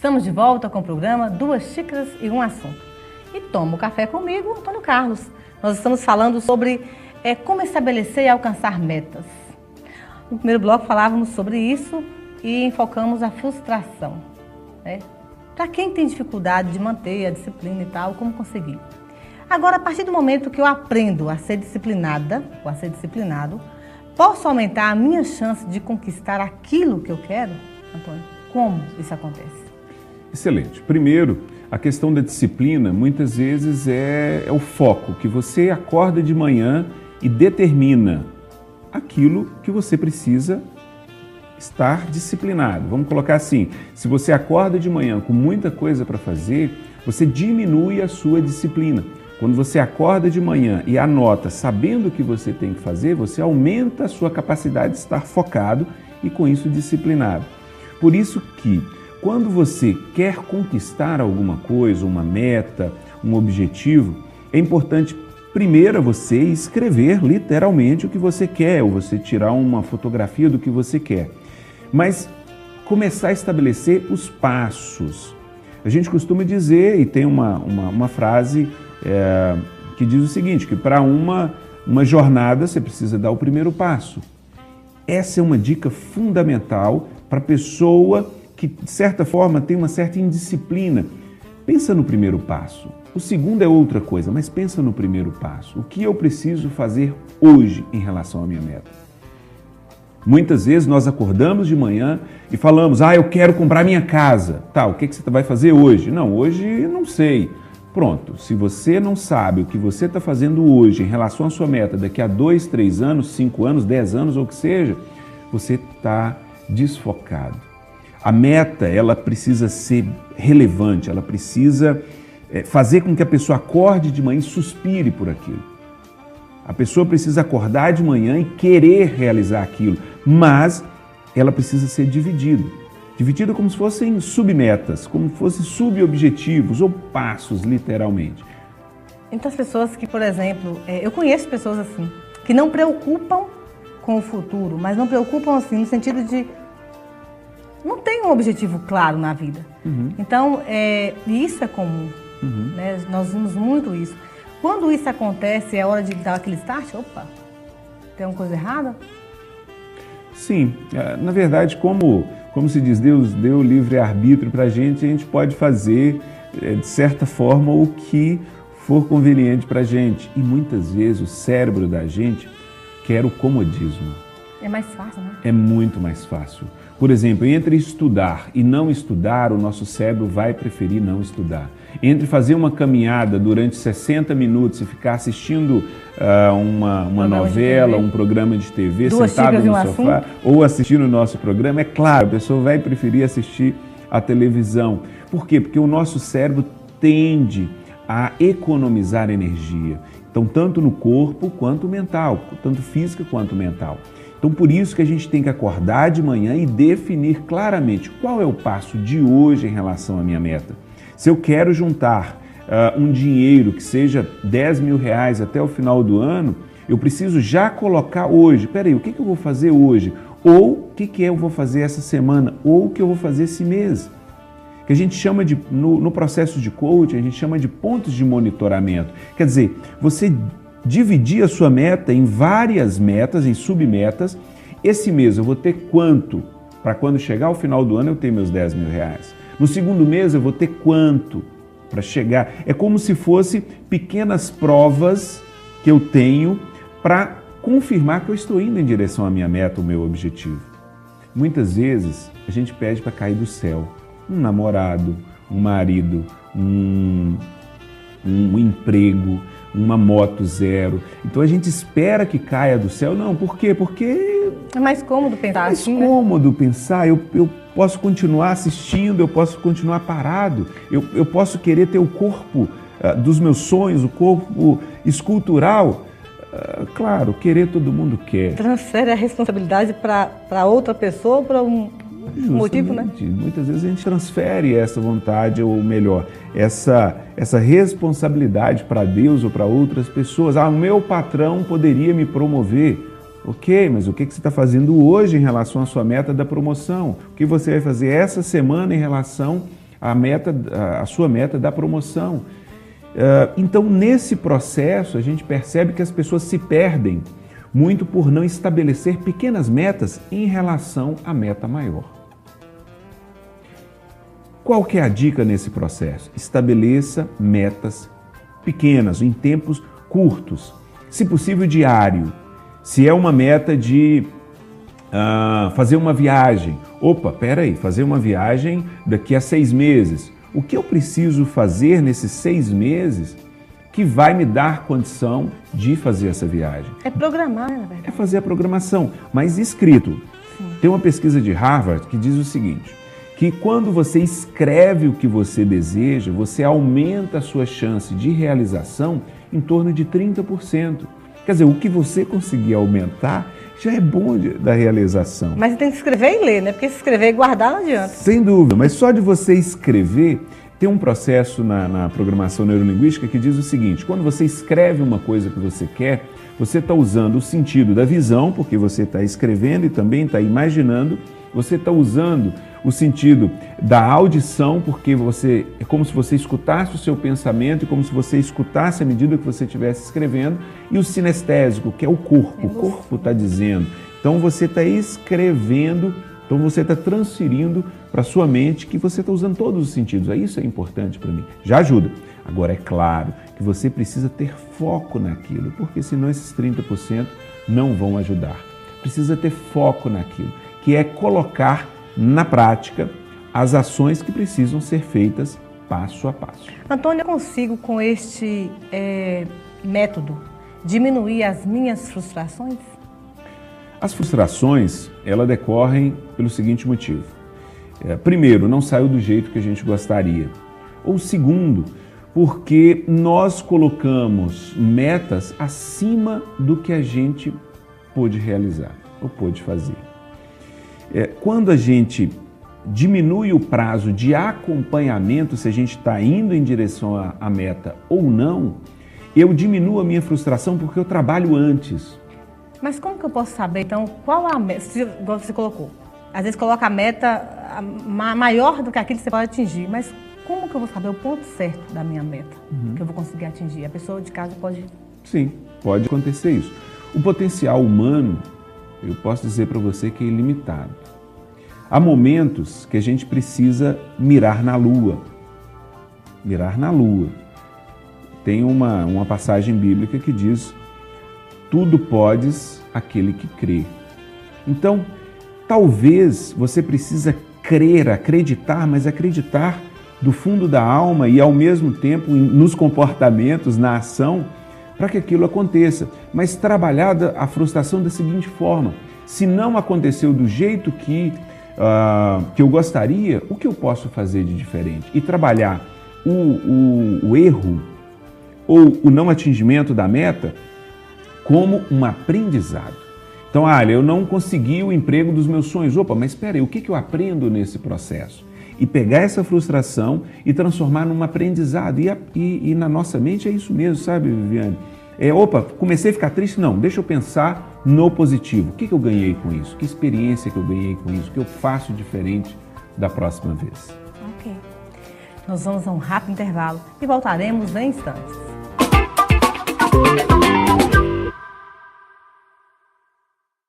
Estamos de volta com o programa Duas Xícaras e um Assunto. E toma o café comigo, Antônio Carlos. Nós estamos falando sobre como estabelecer e alcançar metas. No primeiro bloco falávamos sobre isso e enfocamos a frustração. Para quem tem dificuldade de manter a disciplina e tal, como conseguir? Agora, a partir do momento que eu aprendo a ser disciplinada ou a ser disciplinado, posso aumentar a minha chance de conquistar aquilo que eu quero, Antônio? Como isso acontece? Excelente. Primeiro, a questão da disciplina, muitas vezes é o foco, que você acorda de manhã e determina aquilo que você precisa estar disciplinado. Vamos colocar assim, se você acorda de manhã com muita coisa para fazer, você diminui a sua disciplina. Quando você acorda de manhã e anota sabendo o que você tem que fazer, você aumenta a sua capacidade de estar focado e com isso disciplinado. Por isso que quando você quer conquistar alguma coisa, uma meta, um objetivo, é importante primeiro você escrever literalmente o que você quer, ou você tirar uma fotografia do que você quer. Mas começar a estabelecer os passos. A gente costuma dizer, e tem uma frase que diz o seguinte, que para uma jornada você precisa dar o primeiro passo. Essa é uma dica fundamental para a pessoa que, de certa forma, tem uma certa indisciplina. Pensa no primeiro passo. O segundo é outra coisa, mas pensa no primeiro passo. O que eu preciso fazer hoje em relação à minha meta? Muitas vezes nós acordamos de manhã e falamos, eu quero comprar minha casa. Tá, o que você vai fazer hoje? Não, hoje não sei. Pronto, se você não sabe o que você está fazendo hoje em relação à sua meta daqui a 2, 3 anos, 5 anos, 10 anos ou o que seja, você está desfocado. A meta, ela precisa ser relevante, ela precisa fazer com que a pessoa acorde de manhã e suspire por aquilo. A pessoa precisa acordar de manhã e querer realizar aquilo, mas ela precisa ser dividida. Dividida como se fossem submetas, como se fossem subobjetivos ou passos, literalmente. Então as pessoas que, por exemplo, eu conheço pessoas assim, que não preocupam com o futuro, mas não preocupam assim no sentido de não tem um objetivo claro na vida. Então, isso é comum. Né? Nós vimos muito isso. Quando isso acontece, é hora de dar aquele start? Opa, tem alguma coisa errada? Sim, na verdade, como se diz, Deus deu livre-arbítrio para a gente pode fazer, de certa forma, o que for conveniente para a gente. E muitas vezes o cérebro da gente quer o comodismo. É mais fácil, né? É muito mais fácil. Por exemplo, entre estudar e não estudar, o nosso cérebro vai preferir não estudar. Entre fazer uma caminhada durante 60 minutos e ficar assistindo uma novela, um programa de TV, sentado no sofá, ou assistindo o nosso programa, é claro, a pessoa vai preferir assistir a televisão. Por quê? Porque o nosso cérebro tende a economizar energia. Então, tanto no corpo quanto mental, tanto física quanto mental. Então, por isso que a gente tem que acordar de manhã e definir claramente qual é o passo de hoje em relação à minha meta. Se eu quero juntar um dinheiro que seja 10 mil reais até o final do ano, eu preciso já colocar hoje, peraí, o que eu vou fazer hoje? Ou o que eu vou fazer essa semana? Ou o que eu vou fazer esse mês? Que a gente chama de, no processo de coaching, a gente chama de pontos de monitoramento. Quer dizer, você dividir a sua meta em várias metas, em submetas. Esse mês eu vou ter quanto? Para quando chegar ao final do ano eu ter meus 10 mil reais. No segundo mês eu vou ter quanto? Para chegar. É como se fosse pequenas provas que eu tenho para confirmar que eu estou indo em direção à minha meta, ao meu objetivo. Muitas vezes a gente pede para cair do céu. Um namorado, um marido, um emprego, uma moto zero. Então a gente espera que caia do céu. Não, por quê? Porque é mais cômodo pensar assim, né? É mais cômodo pensar. Eu posso continuar assistindo, eu posso continuar parado, eu posso querer ter o corpo dos meus sonhos, o corpo escultural. Claro, querer todo mundo quer. Transfere a responsabilidade para outra pessoa, para um motivo, né? Muitas vezes a gente transfere essa vontade, ou melhor, essa responsabilidade para Deus ou para outras pessoas. O meu patrão poderia me promover. Ok, mas o que você está fazendo hoje em relação à sua meta da promoção? O que você vai fazer essa semana em relação a sua meta da promoção. Então, nesse processo, a gente percebe que as pessoas se perdem muito por não estabelecer pequenas metas em relação à meta maior. Qual que é a dica nesse processo? Estabeleça metas pequenas, em tempos curtos, se possível diário. Se é uma meta de fazer uma viagem, fazer uma viagem daqui a 6 meses. O que eu preciso fazer nesses 6 meses que vai me dar condição de fazer essa viagem? É programar, na verdade. É fazer a programação, mas escrito. Sim. Tem uma pesquisa de Harvard que diz o seguinte, que quando você escreve o que você deseja, você aumenta a sua chance de realização em torno de 30%. Quer dizer, o que você conseguir aumentar já é bom da realização. Mas tem que escrever e ler, né? Porque se escrever e guardar não adianta. Sem dúvida, mas só de você escrever, tem um processo na programação neurolinguística que diz o seguinte, quando você escreve uma coisa que você quer, você está usando o sentido da visão, porque você está escrevendo e também está imaginando, você está usando o sentido da audição, porque é como se você escutasse o seu pensamento e como se você escutasse à medida que você estivesse escrevendo, e o sinestésico, que é o corpo está dizendo. Então você está escrevendo, então você está transferindo para a sua mente que você está usando todos os sentidos. Isso é importante para mim, já ajuda. Agora é claro que você precisa ter foco naquilo, porque senão esses 30% não vão ajudar. Precisa ter foco naquilo, que é colocar na prática as ações que precisam ser feitas passo a passo. Antônio, eu consigo com este método diminuir as minhas frustrações? As frustrações, elas decorrem pelo seguinte motivo. Primeiro, não saiu do jeito que a gente gostaria. Ou segundo, porque nós colocamos metas acima do que a gente pôde realizar ou pôde fazer. Quando a gente diminui o prazo de acompanhamento, se a gente está indo em direção à meta ou não, eu diminuo a minha frustração porque eu trabalho antes. Mas como que eu posso saber, então, qual a meta? Igual você colocou, às vezes coloca a meta maior do que aquilo que você pode atingir, mas como que eu vou saber o ponto certo da minha meta que eu vou conseguir atingir? A pessoa de casa pode... Sim, pode acontecer isso. O potencial humano, eu posso dizer para você que é ilimitado. Há momentos que a gente precisa mirar na lua. Mirar na lua. Tem uma passagem bíblica que diz: tudo podes aquele que crê. Então, talvez você precisa crer, acreditar, mas acreditar do fundo da alma e ao mesmo tempo nos comportamentos, na ação, para que aquilo aconteça. Mas trabalhar a frustração da seguinte forma: se não aconteceu do jeito que eu gostaria, o que eu posso fazer de diferente? E trabalhar o erro ou o não atingimento da meta como um aprendizado. Então, eu não consegui o emprego dos meus sonhos. Mas espera aí, o que eu aprendo nesse processo? E pegar essa frustração e transformar num aprendizado. E na nossa mente é isso mesmo, sabe, Viviane? Comecei a ficar triste? Não, deixa eu pensar no positivo. O que eu ganhei com isso? Que experiência que eu ganhei com isso? O que eu faço diferente da próxima vez? Ok. Nós vamos a um rápido intervalo e voltaremos em instantes.